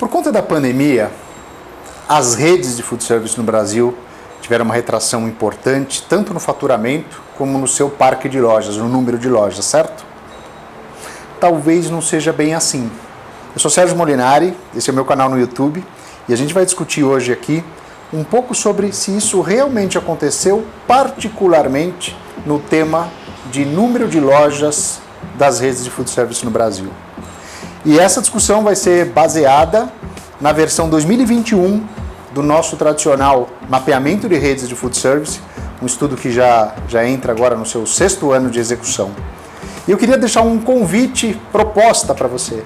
Por conta da pandemia, as redes de food service no Brasil tiveram uma retração importante, tanto no faturamento como no seu parque de lojas, no número de lojas, certo? Talvez não seja bem assim. Eu sou Sérgio Molinari, esse é o meu canal no YouTube, e a gente vai discutir hoje aqui um pouco sobre se isso realmente aconteceu, particularmente no tema de número de lojas das redes de food service no Brasil. E essa discussão vai ser baseada na versão 2021 do nosso tradicional mapeamento de redes de food service, um estudo que já entra agora no seu 6º ano de execução. E eu queria deixar um convite, proposta para você.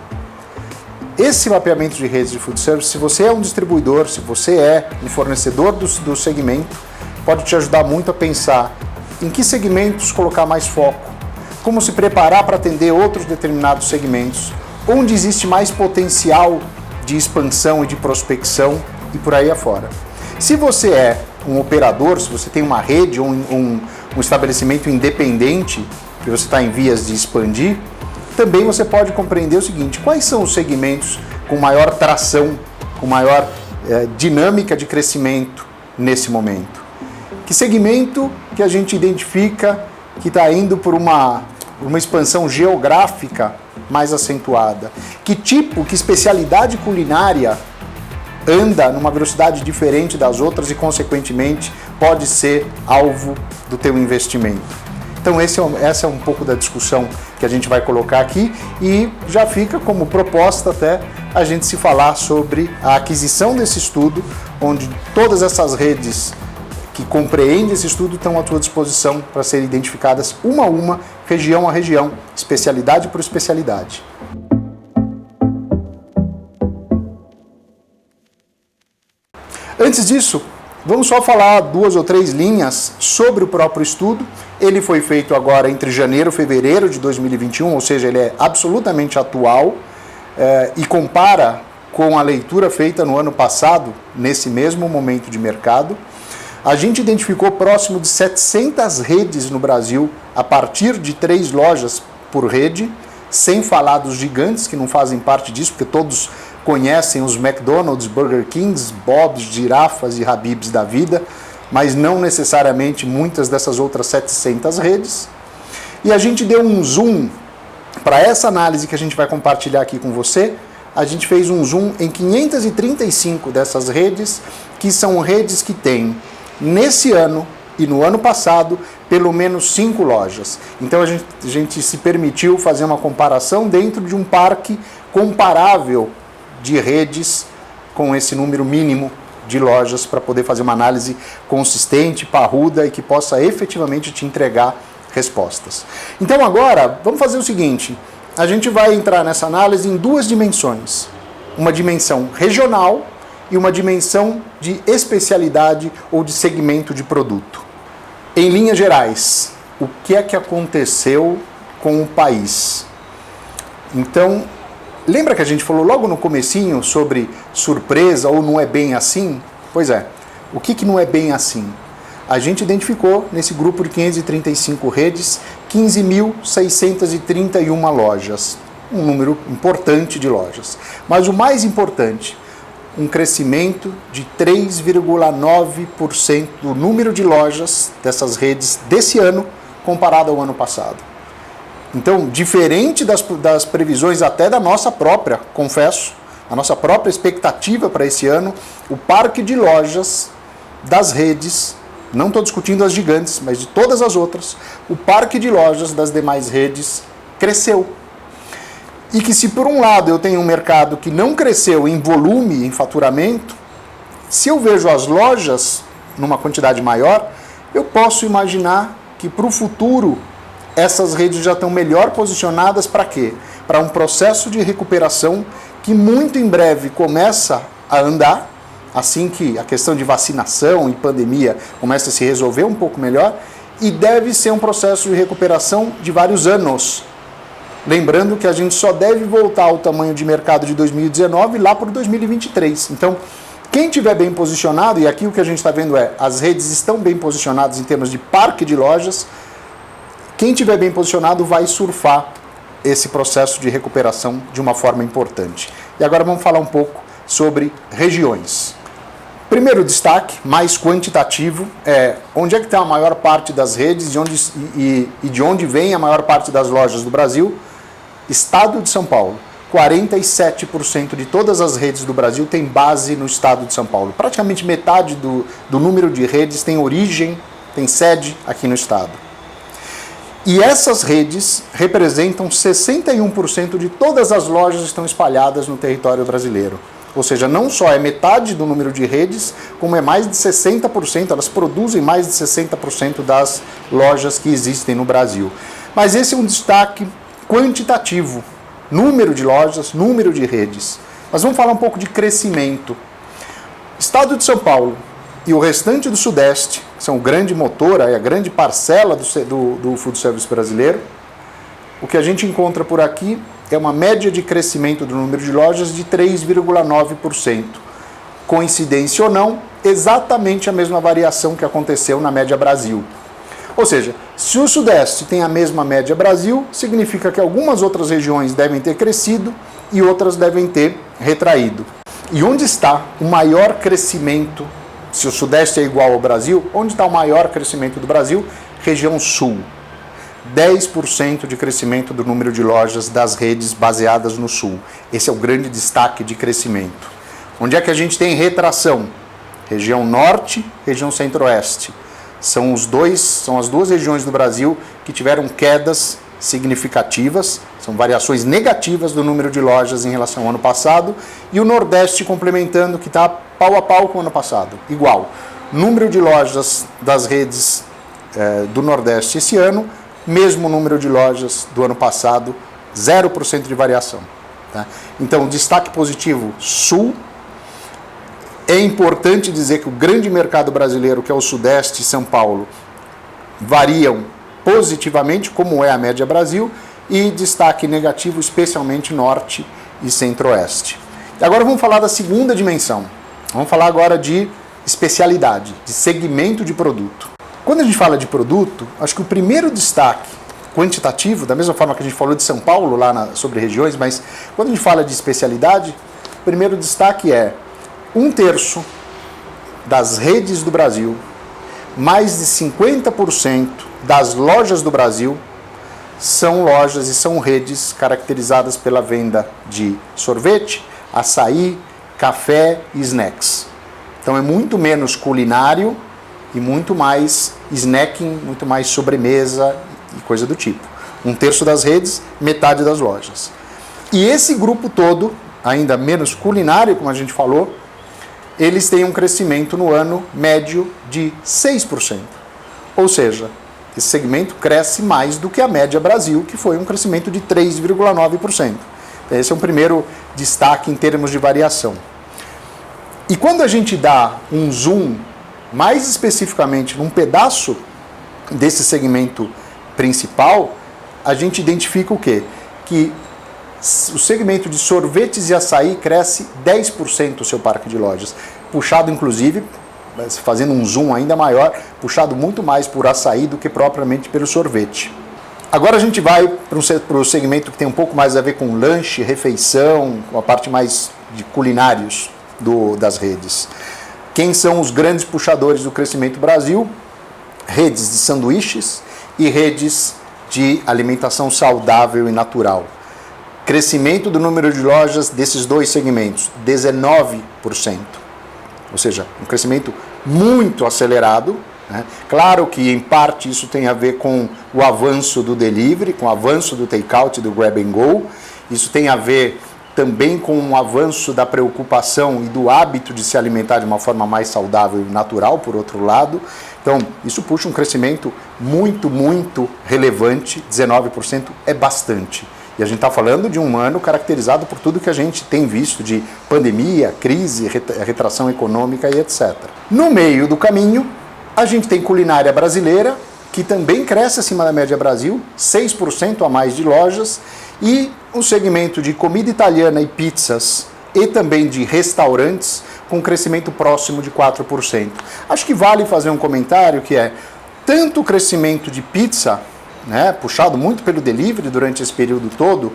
Esse mapeamento de redes de food service, se você é um distribuidor, se você é um fornecedor do segmento, pode te ajudar muito a pensar em que segmentos colocar mais foco, como se preparar para atender outros determinados segmentos, onde existe mais potencial de expansão e de prospecção e por aí afora. Se você é um operador, se você tem uma rede ou um estabelecimento independente que você está em vias de expandir, também você pode compreender o seguinte: quais são os segmentos com maior tração, com maior dinâmica de crescimento nesse momento? Que segmento que a gente identifica que está indo por uma expansão geográfica mais acentuada? Que especialidade culinária anda numa velocidade diferente das outras e, consequentemente, pode ser alvo do teu investimento? Então essa é um pouco da discussão que a gente vai colocar aqui e já fica como proposta até a gente se falar sobre a aquisição desse estudo, onde todas essas redes que compreendem esse estudo estão à tua disposição para serem identificadas uma a uma, região a região, especialidade por especialidade. Antes disso, vamos só falar 2 ou 3 linhas sobre o próprio estudo. Ele foi feito agora entre janeiro e fevereiro de 2021, ou seja, ele é absolutamente atual e compara com a leitura feita no ano passado, nesse mesmo momento de mercado. A gente identificou próximo de 700 redes no Brasil, a partir de 3 lojas por rede, sem falar dos gigantes que não fazem parte disso, porque todos conhecem os McDonald's, Burger Kings, Bob's, Girafas e Habib's da vida, mas não necessariamente muitas dessas outras 700 redes. E a gente deu um zoom para essa análise que a gente vai compartilhar aqui com você. A gente fez um zoom em 535 dessas redes, que são redes que têm, nesse ano e no ano passado, pelo menos 5 lojas. Então a gente se permitiu fazer uma comparação dentro de um parque comparável de redes com esse número mínimo de lojas para poder fazer uma análise consistente, parruda e que possa efetivamente te entregar respostas. Então agora, vamos fazer o seguinte: a gente vai entrar nessa análise em 2 dimensões. Uma dimensão regional e uma dimensão de especialidade ou de segmento de produto. Em linhas gerais, o que é que aconteceu com o país? Então, lembra que a gente falou logo no comecinho sobre surpresa ou não é bem assim? Pois é, o que não é bem assim? A gente identificou nesse grupo de 535 redes 15.631 lojas, um número importante de lojas. Mas o mais importante, um crescimento de 3,9% do número de lojas dessas redes desse ano comparado ao ano passado. Então, diferente das previsões até da nossa própria, confesso, a nossa própria expectativa para esse ano, o parque de lojas das redes, não estou discutindo as gigantes, mas de todas as outras, o parque de lojas das demais redes cresceu. E que se por um lado eu tenho um mercado que não cresceu em volume, em faturamento, se eu vejo as lojas numa quantidade maior, eu posso imaginar que para o futuro essas redes já estão melhor posicionadas para quê? Para um processo de recuperação que muito em breve começa a andar, assim que a questão de vacinação e pandemia começa a se resolver um pouco melhor, e deve ser um processo de recuperação de vários anos. Lembrando que a gente só deve voltar ao tamanho de mercado de 2019 lá para 2023. Então, quem estiver bem posicionado, e aqui o que a gente está vendo é, as redes estão bem posicionadas em termos de parque de lojas, quem estiver bem posicionado vai surfar esse processo de recuperação de uma forma importante. E agora vamos falar um pouco sobre regiões. Primeiro destaque, mais quantitativo, é onde é que está a maior parte das redes e de onde vem a maior parte das lojas do Brasil? Estado de São Paulo. 47% de todas as redes do Brasil tem base no estado de São Paulo. Praticamente metade do número de redes tem origem, tem sede aqui no estado. E essas redes representam 61% de todas as lojas que estão espalhadas no território brasileiro. Ou seja, não só é metade do número de redes, como é mais de 60%, elas produzem mais de 60% das lojas que existem no Brasil. Mas esse é um destaque quantitativo, número de lojas, número de redes. Mas vamos falar um pouco de crescimento. Estado de São Paulo e o restante do Sudeste, que são o grande motor, a grande parcela do food service brasileiro, o que a gente encontra por aqui é uma média de crescimento do número de lojas de 3,9%. Coincidência ou não, exatamente a mesma variação que aconteceu na média Brasil. Ou seja, se o Sudeste tem a mesma média Brasil, significa que algumas outras regiões devem ter crescido e outras devem ter retraído. E onde está o maior crescimento? Se o Sudeste é igual ao Brasil, onde está o maior crescimento do Brasil? Região Sul. 10% de crescimento do número de lojas das redes baseadas no Sul. Esse é o grande destaque de crescimento. Onde é que a gente tem retração? Região Norte, região Centro-Oeste. São as duas regiões do Brasil que tiveram quedas significativas, são variações negativas do número de lojas em relação ao ano passado, e o Nordeste complementando, que está pau a pau com o ano passado, igual. Número de lojas das redes do Nordeste esse ano, mesmo número de lojas do ano passado, 0% de variação. Tá? Então, destaque positivo, Sul. É importante dizer que o grande mercado brasileiro, que é o Sudeste e São Paulo, variam positivamente, como é a média Brasil, e destaque negativo, especialmente Norte e Centro-Oeste. E agora vamos falar da segunda dimensão. Vamos falar agora de especialidade, de segmento de produto. Quando a gente fala de produto, acho que o primeiro destaque quantitativo, da mesma forma que a gente falou de São Paulo lá sobre regiões, mas quando a gente fala de especialidade, o primeiro destaque é 1/3 das redes do Brasil, mais de 50% das lojas do Brasil são lojas e são redes caracterizadas pela venda de sorvete, açaí, café e snacks. Então é muito menos culinário e muito mais snacking, muito mais sobremesa e coisa do tipo. 1/3 das redes, metade das lojas. E esse grupo todo, ainda menos culinário, como a gente falou, eles têm um crescimento no ano médio de 6%. Ou seja, esse segmento cresce mais do que a média Brasil, que foi um crescimento de 3,9%. Esse é um primeiro destaque em termos de variação. E quando a gente dá um zoom, mais especificamente num pedaço desse segmento principal, a gente identifica o quê? Que o segmento de sorvetes e açaí cresce 10% o seu parque de lojas, puxado inclusive, fazendo um zoom ainda maior, puxado muito mais por açaí do que propriamente pelo sorvete. Agora a gente vai para o segmento que tem um pouco mais a ver com lanche, refeição, com a parte mais de culinários das redes. Quem são os grandes puxadores do crescimento Brasil? Redes de sanduíches e redes de alimentação saudável e natural. Crescimento do número de lojas desses dois segmentos, 19%. Ou seja, um crescimento muito acelerado. Né? Claro que, em parte, isso tem a ver com o avanço do delivery, com o avanço do take-out e do grab and go. Isso tem a ver também com o avanço da preocupação e do hábito de se alimentar de uma forma mais saudável e natural, por outro lado. Então, isso puxa um crescimento muito, muito relevante. 19% é bastante. E a gente está falando de um ano caracterizado por tudo que a gente tem visto de pandemia, crise, retração econômica e etc. No meio do caminho, a gente tem culinária brasileira, que também cresce acima da média Brasil, 6% a mais de lojas, e o segmento de comida italiana e pizzas e também de restaurantes, com crescimento próximo de 4%. Acho que vale fazer um comentário que é, tanto o crescimento de pizza, né, puxado muito pelo delivery durante esse período todo,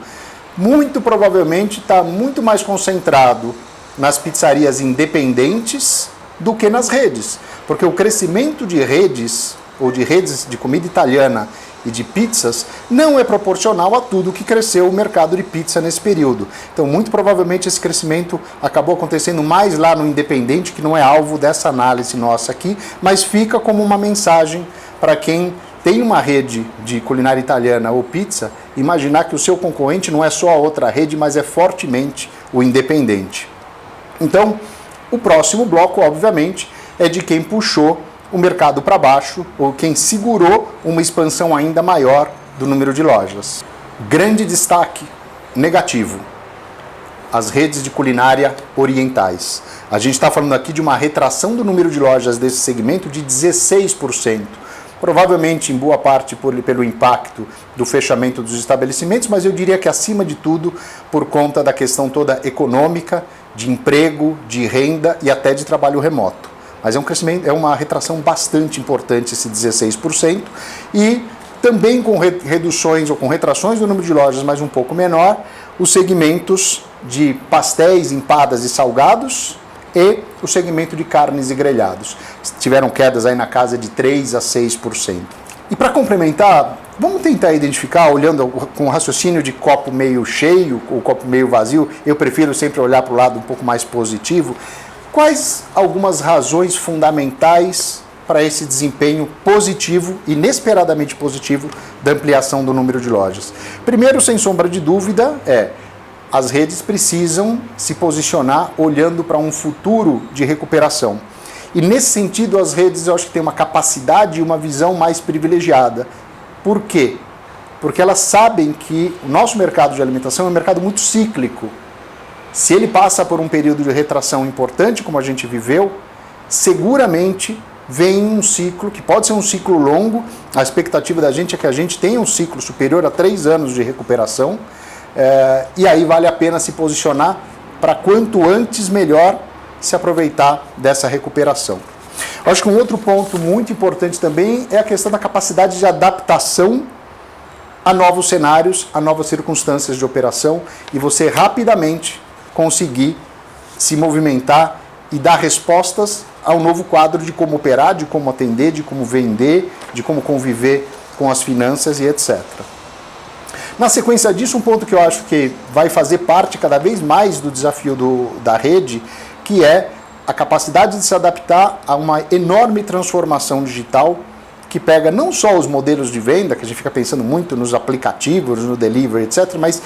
muito provavelmente está muito mais concentrado nas pizzarias independentes do que nas redes. Porque o crescimento de redes, ou de redes de comida italiana e de pizzas, não é proporcional a tudo que cresceu o mercado de pizza nesse período. Então, muito provavelmente, esse crescimento acabou acontecendo mais lá no independente, que não é alvo dessa análise nossa aqui, mas fica como uma mensagem para quem tem uma rede de culinária italiana ou pizza, imaginar que o seu concorrente não é só a outra rede, mas é fortemente o independente. Então, o próximo bloco, obviamente, é de quem puxou o mercado para baixo, ou quem segurou uma expansão ainda maior do número de lojas. Grande destaque negativo: as redes de culinária orientais. A gente está falando aqui de uma retração do número de lojas desse segmento de 16%. Provavelmente em boa parte pelo impacto do fechamento dos estabelecimentos, mas eu diria que acima de tudo por conta da questão toda econômica, de emprego, de renda e até de trabalho remoto. Mas é um crescimento, é uma retração bastante importante esse 16%, e também com reduções ou com retrações do número de lojas, mas um pouco menor, os segmentos de pastéis, empadas e salgados e o segmento de carnes e grelhados. Tiveram quedas aí na casa de 3% a 6%. E para complementar, vamos tentar identificar, olhando com o raciocínio de copo meio cheio ou copo meio vazio, eu prefiro sempre olhar para o lado um pouco mais positivo, quais algumas razões fundamentais para esse desempenho positivo, inesperadamente positivo, da ampliação do número de lojas? Primeiro, sem sombra de dúvida, as redes precisam se posicionar olhando para um futuro de recuperação. E nesse sentido, as redes, eu acho que têm uma capacidade e uma visão mais privilegiada. Por quê? Porque elas sabem que o nosso mercado de alimentação é um mercado muito cíclico. Se ele passa por um período de retração importante, como a gente viveu, seguramente vem um ciclo, que pode ser um ciclo longo. A expectativa da gente é que a gente tenha um ciclo superior a 3 anos de recuperação, e aí vale a pena se posicionar para quanto antes melhor se aproveitar dessa recuperação. Eu acho que um outro ponto muito importante também é a questão da capacidade de adaptação a novos cenários, a novas circunstâncias de operação, e você rapidamente conseguir se movimentar e dar respostas ao novo quadro de como operar, de como atender, de como vender, de como conviver com as finanças e etc. Na sequência disso, um ponto que eu acho que vai fazer parte cada vez mais do desafio da rede, que é a capacidade de se adaptar a uma enorme transformação digital que pega não só os modelos de venda, que a gente fica pensando muito nos aplicativos, no delivery, etc., mas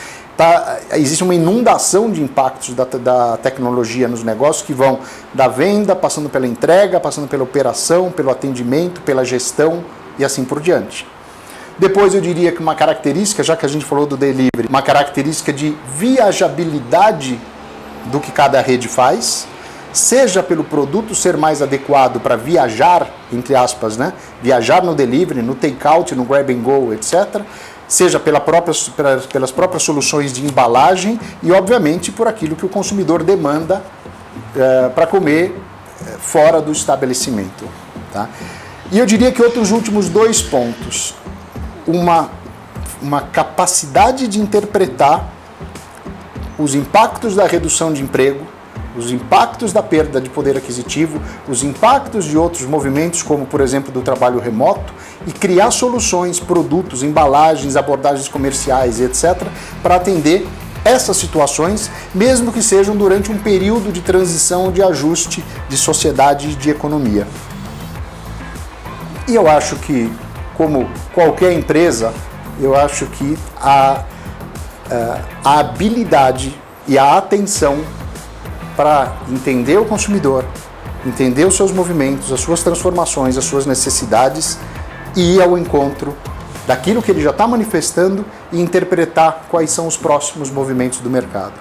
existe uma inundação de impactos da tecnologia nos negócios que vão da venda, passando pela entrega, passando pela operação, pelo atendimento, pela gestão e assim por diante. Depois eu diria que uma característica, já que a gente falou do delivery, uma característica de viajabilidade do que cada rede faz, seja pelo produto ser mais adequado para viajar, entre aspas, né? Viajar no delivery, no take-out, no grab and go, etc., seja pelas próprias soluções de embalagem e, obviamente, por aquilo que o consumidor demanda para comer fora do estabelecimento. Tá? E eu diria que outros últimos 2 pontos. Uma capacidade de interpretar os impactos da redução de emprego, os impactos da perda de poder aquisitivo, os impactos de outros movimentos, como, por exemplo, do trabalho remoto, e criar soluções, produtos, embalagens, abordagens comerciais, etc., para atender essas situações, mesmo que sejam durante um período de transição, de ajuste de sociedade e de economia. E eu acho que, como qualquer empresa, eu acho que a habilidade e a atenção para entender o consumidor, entender os seus movimentos, as suas transformações, as suas necessidades e ir ao encontro daquilo que ele já está manifestando e interpretar quais são os próximos movimentos do mercado.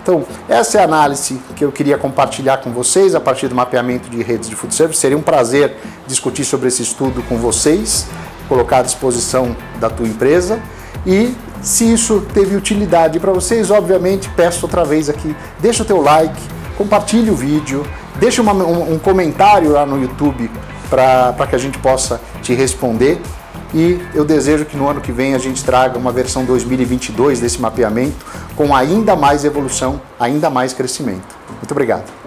Então, essa é a análise que eu queria compartilhar com vocês a partir do mapeamento de redes de food service. Seria um prazer discutir sobre esse estudo com vocês, colocar à disposição da tua empresa. E se isso teve utilidade para vocês, obviamente, peço outra vez aqui, deixa o teu like, compartilhe o vídeo, deixa um comentário lá no YouTube para que a gente possa te responder. e eu desejo que no ano que vem a gente traga uma versão 2022 desse mapeamento com ainda mais evolução, ainda mais crescimento. Muito obrigado.